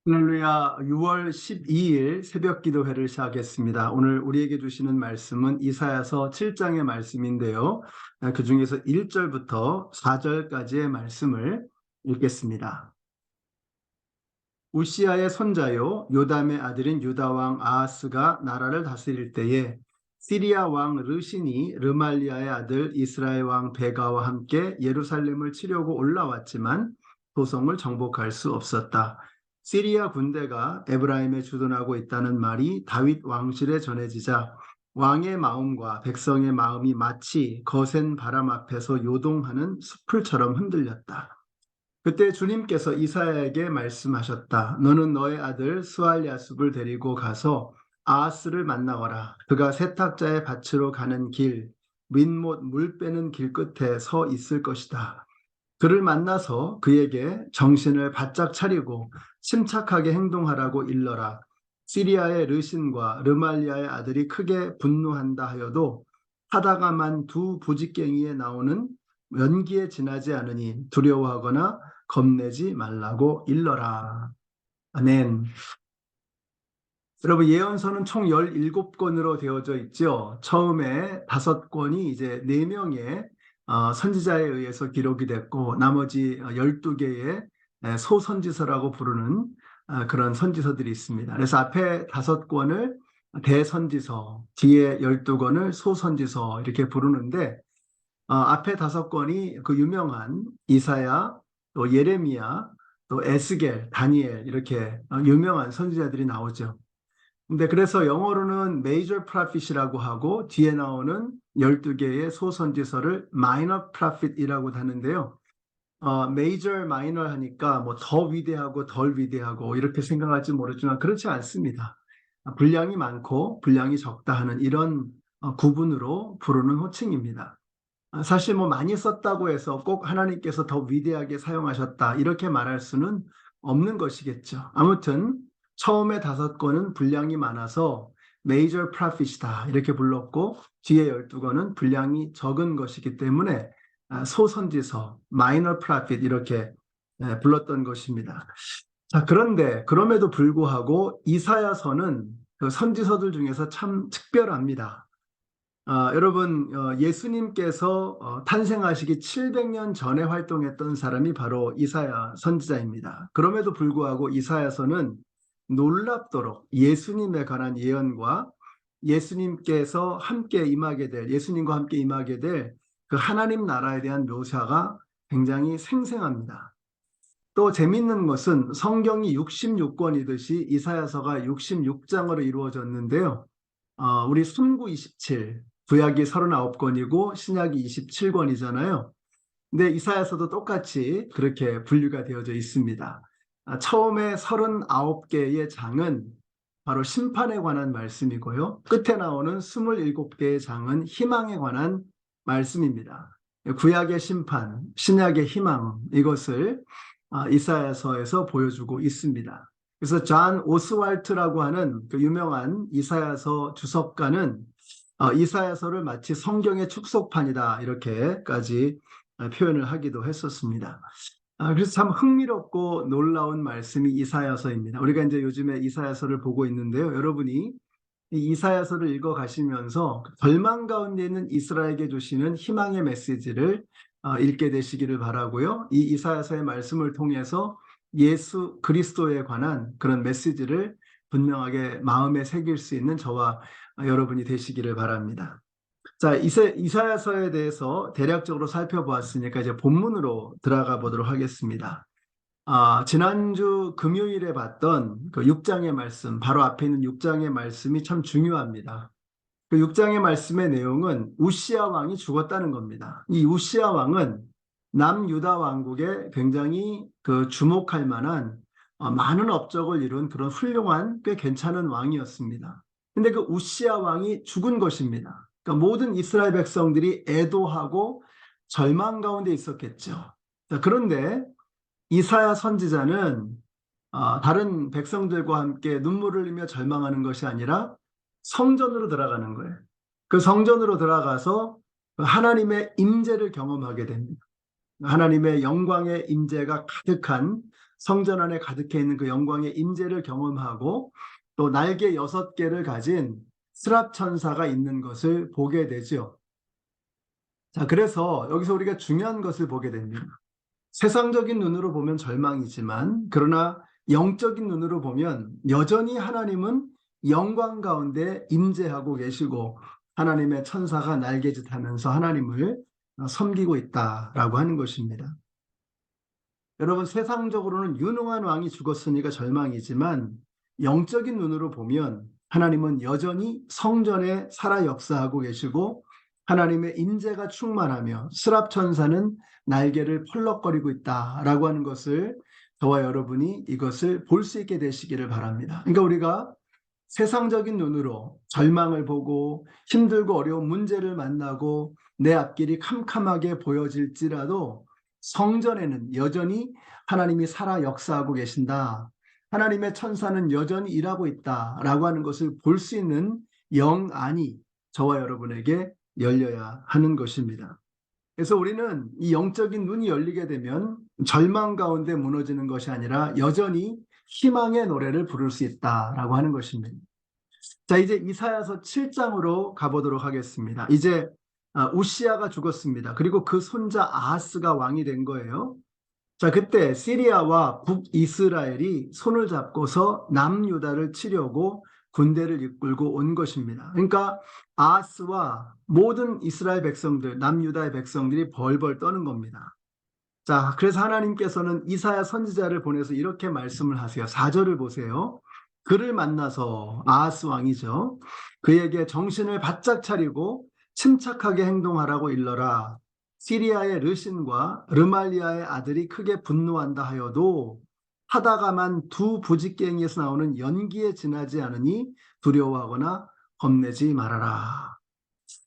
할렐루야. 6월 12일 새벽 기도회를 시작하겠습니다. 오늘 우리에게 주시는 말씀은 이사야서 7장의 말씀인데요. 그 중에서 1절부터 4절까지의 말씀을 읽겠습니다. 우시아의 손자요 요담의 아들인 유다 왕 아하스가 나라를 다스릴 때에 시리아 왕 르신이 르말리아의 아들 이스라엘 왕 베가와 함께 예루살렘을 치려고 올라왔지만 도성을 정복할 수 없었다. 시리아 군대가 에브라임에 주둔하고 있다는 말이 다윗 왕실에 전해지자 왕의 마음과 백성의 마음이 마치 거센 바람 앞에서 요동하는 숲을처럼 흔들렸다. 그때 주님께서 이사야에게 말씀하셨다. 너는 너의 아들 스알랴습을 데리고 가서 아하스를 만나거라. 그가 세탁자의 밭으로 가는 길, 민못 물 빼는 길 끝에 서 있을 것이다. 그를 만나서 그에게 정신을 바짝 차리고 침착하게 행동하라고 일러라. 시리아의 르신과 르말리아의 아들이 크게 분노한다 하여도 하다가만 두 부직갱이에 나오는 연기에 지나지 않으니 두려워하거나 겁내지 말라고 일러라. 아멘. 여러분, 예언서는 총 17권으로 되어져 있죠. 처음에 5권이 이제 4명의 선지자에 의해서 기록이 됐고, 나머지 12개의 소선지서라고 부르는 그런 선지서들이 있습니다. 그래서 앞에 5권을 대선지서, 뒤에 12권을 소선지서 이렇게 부르는데, 앞에 5권이 그 유명한 이사야, 또 예레미야, 또 에스겔, 다니엘 이렇게 유명한 선지자들이 나오죠. 근데 그래서 영어로는 major prophet이라고 하고 뒤에 나오는 12개의 소선지서를 minor prophet이라고 하는데요. major, minor 하니까 뭐 더 위대하고 덜 위대하고 이렇게 생각할지 모르지만 그렇지 않습니다. 분량이 많고 분량이 적다 하는 이런 구분으로 부르는 호칭입니다. 사실 뭐 많이 썼다고 해서 꼭 하나님께서 더 위대하게 사용하셨다 이렇게 말할 수는 없는 것이겠죠. 아무튼 처음에 5권은 분량이 많아서 major prophet이다 이렇게 불렀고 뒤에 12권은 분량이 적은 것이기 때문에 소선지서 minor prophet 이렇게 불렀던 것입니다. 자, 그런데 그럼에도 불구하고 이사야서는 그 선지서들 중에서 참 특별합니다. 여러분, 예수님께서 탄생하시기 700년 전에 활동했던 사람이 바로 이사야 선지자입니다. 그럼에도 불구하고 이사야서는 놀랍도록 예수님에 관한 예언과 예수님께서 함께 임하게 될, 예수님과 함께 임하게 될 그 하나님 나라에 대한 묘사가 굉장히 생생합니다. 또 재밌는 것은 성경이 66권이듯이 이사야서가 66장으로 이루어졌는데요. 우리 순구 27, 구약이 39권이고 신약이 27권이잖아요. 근데 이사야서도 똑같이 그렇게 분류가 되어져 있습니다. 처음에 39개의 장은 바로 심판에 관한 말씀이고요. 끝에 나오는 27개의 장은 희망에 관한 말씀입니다. 구약의 심판, 신약의 희망, 이것을 이사야서에서 보여주고 있습니다. 그래서 존 오스왈트라고 하는 그 유명한 이사야서 주석가는 이사야서를 마치 성경의 축소판이다 이렇게까지 표현을 하기도 했었습니다. 그래서 참 흥미롭고 놀라운 말씀이 이사야서입니다. 우리가 이제 요즘에 이사야서를 보고 있는데요. 여러분이 이 이사야서를 읽어 가시면서 절망 가운데 있는 이스라엘에게 주시는 희망의 메시지를 읽게 되시기를 바라고요. 이 이사야서의 말씀을 통해서 예수 그리스도에 관한 그런 메시지를 분명하게 마음에 새길 수 있는 저와 여러분이 되시기를 바랍니다. 자, 이사야서에 대해서 대략적으로 살펴보았으니까 이제 본문으로 들어가 보도록 하겠습니다. 지난주 금요일에 봤던 그 6장의 말씀, 바로 앞에 있는 6장의 말씀이 참 중요합니다. 그 6장의 말씀의 내용은 우시아 왕이 죽었다는 겁니다. 이 우시아 왕은 남유다 왕국에 굉장히 그 주목할 만한 많은 업적을 이룬 그런 훌륭한 꽤 괜찮은 왕이었습니다. 근데 그 우시아 왕이 죽은 것입니다. 그러니까 모든 이스라엘 백성들이 애도하고 절망 가운데 있었겠죠. 자, 그런데 이사야 선지자는 다른 백성들과 함께 눈물을 흘리며 절망하는 것이 아니라 성전으로 들어가는 거예요. 그 성전으로 들어가서 하나님의 임재를 경험하게 됩니다. 하나님의 영광의 임재가 가득한 성전 안에 가득해 있는 그 영광의 임재를 경험하고 또 날개 6개를 가진 스랍 천사가 있는 것을 보게 되죠. 자, 그래서 여기서 우리가 중요한 것을 보게 됩니다. 세상적인 눈으로 보면 절망이지만 그러나 영적인 눈으로 보면 여전히 하나님은 영광 가운데 임재하고 계시고 하나님의 천사가 날개짓하면서 하나님을 섬기고 있다라고 하는 것입니다. 여러분, 세상적으로는 유능한 왕이 죽었으니까 절망이지만 영적인 눈으로 보면 하나님은 여전히 성전에 살아 역사하고 계시고 하나님의 임재가 충만하며 스랍 천사는 날개를 펄럭거리고 있다라고 하는 것을 저와 여러분이 이것을 볼 수 있게 되시기를 바랍니다. 그러니까 우리가 세상적인 눈으로 절망을 보고 힘들고 어려운 문제를 만나고 내 앞길이 캄캄하게 보여질지라도 성전에는 여전히 하나님이 살아 역사하고 계신다. 하나님의 천사는 여전히 일하고 있다라고 하는 것을 볼 수 있는 영안이 저와 여러분에게 열려야 하는 것입니다. 그래서 우리는 이 영적인 눈이 열리게 되면 절망 가운데 무너지는 것이 아니라 여전히 희망의 노래를 부를 수 있다라고 하는 것입니다. 자, 이제 이사야서 7장으로 가보도록 하겠습니다. 이제 우시아가 죽었습니다. 그리고 그 손자 아하스가 왕이 된 거예요. 자, 그때 시리아와 북이스라엘이 손을 잡고서 남유다를 치려고 군대를 이끌고 온 것입니다. 그러니까 아하스와 모든 이스라엘 백성들, 남유다의 백성들이 벌벌 떠는 겁니다. 자, 그래서 하나님께서는 이사야 선지자를 보내서 이렇게 말씀을 하세요. 4절을 보세요. 그를 만나서, 아하스 왕이죠, 그에게 정신을 바짝 차리고 침착하게 행동하라고 일러라. 시리아의 르신과 르말리아의 아들이 크게 분노한다 하여도 하다가만 두 부직갱이에서 나오는 연기에 지나지 않으니 두려워하거나 겁내지 말아라.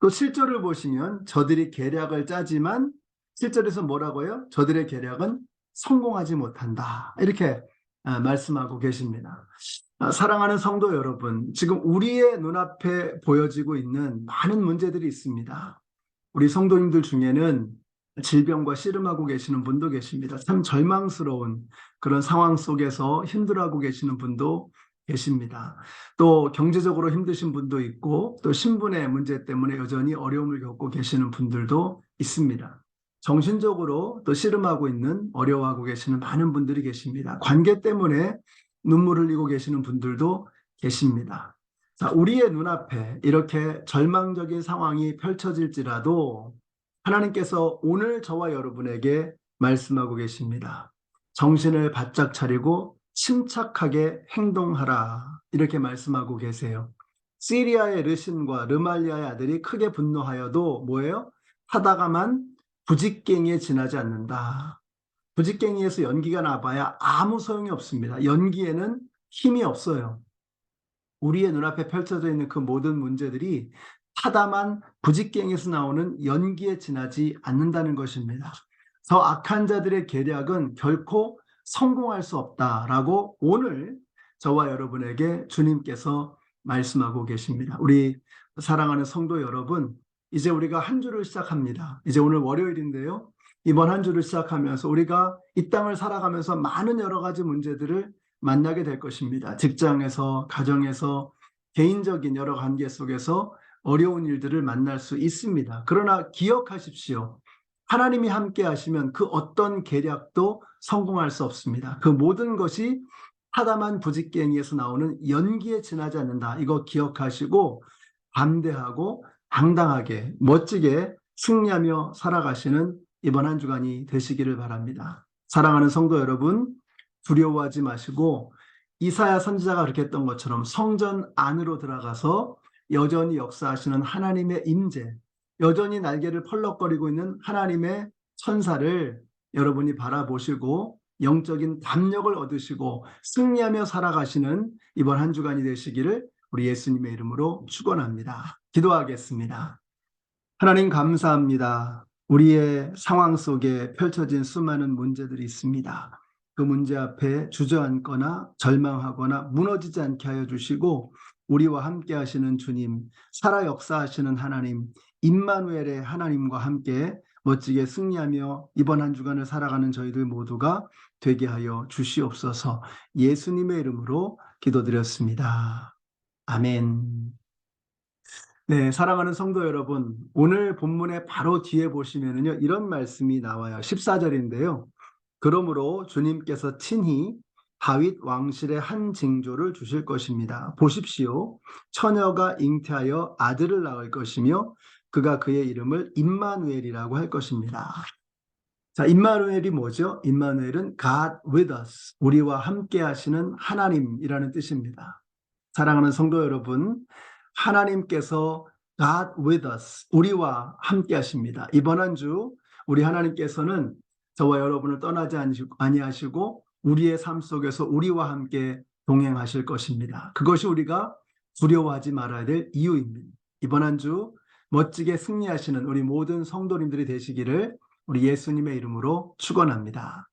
또 7절을 보시면 저들이 계략을 짜지만 7절에서 뭐라고요? 저들의 계략은 성공하지 못한다. 이렇게 말씀하고 계십니다. 사랑하는 성도 여러분, 지금 우리의 눈앞에 보여지고 있는 많은 문제들이 있습니다. 우리 성도님들 중에는 질병과 씨름하고 계시는 분도 계십니다. 참 절망스러운 그런 상황 속에서 힘들어하고 계시는 분도 계십니다. 또 경제적으로 힘드신 분도 있고 또 신분의 문제 때문에 여전히 어려움을 겪고 계시는 분들도 있습니다. 정신적으로 또 씨름하고 있는, 어려워하고 계시는 많은 분들이 계십니다. 관계 때문에 눈물을 흘리고 계시는 분들도 계십니다. 자, 우리의 눈앞에 이렇게 절망적인 상황이 펼쳐질지라도 하나님께서 오늘 저와 여러분에게 말씀하고 계십니다. 정신을 바짝 차리고 침착하게 행동하라. 이렇게 말씀하고 계세요. 시리아의 르신과 르말리아의 아들이 크게 분노하여도 뭐예요? 하다가만 부직갱이에 지나지 않는다. 부직갱이에서 연기가 나봐야 아무 소용이 없습니다. 연기에는 힘이 없어요. 우리의 눈앞에 펼쳐져 있는 그 모든 문제들이 타담한 부직갱이에서 나오는 연기에 지나지 않는다는 것입니다. 저 악한 자들의 계략은 결코 성공할 수 없다라고 오늘 저와 여러분에게 주님께서 말씀하고 계십니다. 우리 사랑하는 성도 여러분, 이제 우리가 한 주를 시작합니다. 이제 오늘 월요일인데요. 이번 한 주를 시작하면서 우리가 이 땅을 살아가면서 많은 여러 가지 문제들을 만나게 될 것입니다. 직장에서, 가정에서, 개인적인 여러 관계 속에서 어려운 일들을 만날 수 있습니다. 그러나 기억하십시오. 하나님이 함께 하시면 그 어떤 계략도 성공할 수 없습니다. 그 모든 것이 타담한 부직갱이에서 나오는 연기에 지나지 않는다. 이거 기억하시고 담대하고 당당하게 멋지게 승리하며 살아가시는 이번 한 주간이 되시기를 바랍니다. 사랑하는 성도 여러분, 두려워하지 마시고 이사야 선지자가 그렇게 했던 것처럼 성전 안으로 들어가서 여전히 역사하시는 하나님의 임재, 여전히 날개를 펄럭거리고 있는 하나님의 천사를 여러분이 바라보시고 영적인 담력을 얻으시고 승리하며 살아가시는 이번 한 주간이 되시기를 우리 예수님의 이름으로 축원합니다. 기도하겠습니다. 하나님 감사합니다. 우리의 상황 속에 펼쳐진 수많은 문제들이 있습니다. 그 문제 앞에 주저앉거나 절망하거나 무너지지 않게 하여 주시고 우리와 함께 하시는 주님, 살아 역사하시는 하나님, 임마누엘의 하나님과 함께 멋지게 승리하며 이번 한 주간을 살아가는 저희들 모두가 되게 하여 주시옵소서. 예수님의 이름으로 기도드렸습니다. 아멘. 네, 사랑하는 성도 여러분, 오늘 본문의 바로 뒤에 보시면은요, 이런 말씀이 나와요. 14절인데요. 그러므로 주님께서 친히 다윗 왕실의 한 징조를 주실 것입니다. 보십시오. 처녀가 잉태하여 아들을 낳을 것이며 그가 그의 이름을 임마누엘이라고 할 것입니다. 자, 임마누엘이 뭐죠? 임마누엘은 God with us, 우리와 함께 하시는 하나님이라는 뜻입니다. 사랑하는 성도 여러분, 하나님께서 God with us, 우리와 함께 하십니다. 이번 한 주 우리 하나님께서는 저와 여러분을 떠나지 아니하시고 우리의 삶 속에서 우리와 함께 동행하실 것입니다. 그것이 우리가 두려워하지 말아야 될 이유입니다. 이번 한 주 멋지게 승리하시는 우리 모든 성도님들이 되시기를 우리 예수님의 이름으로 축원합니다.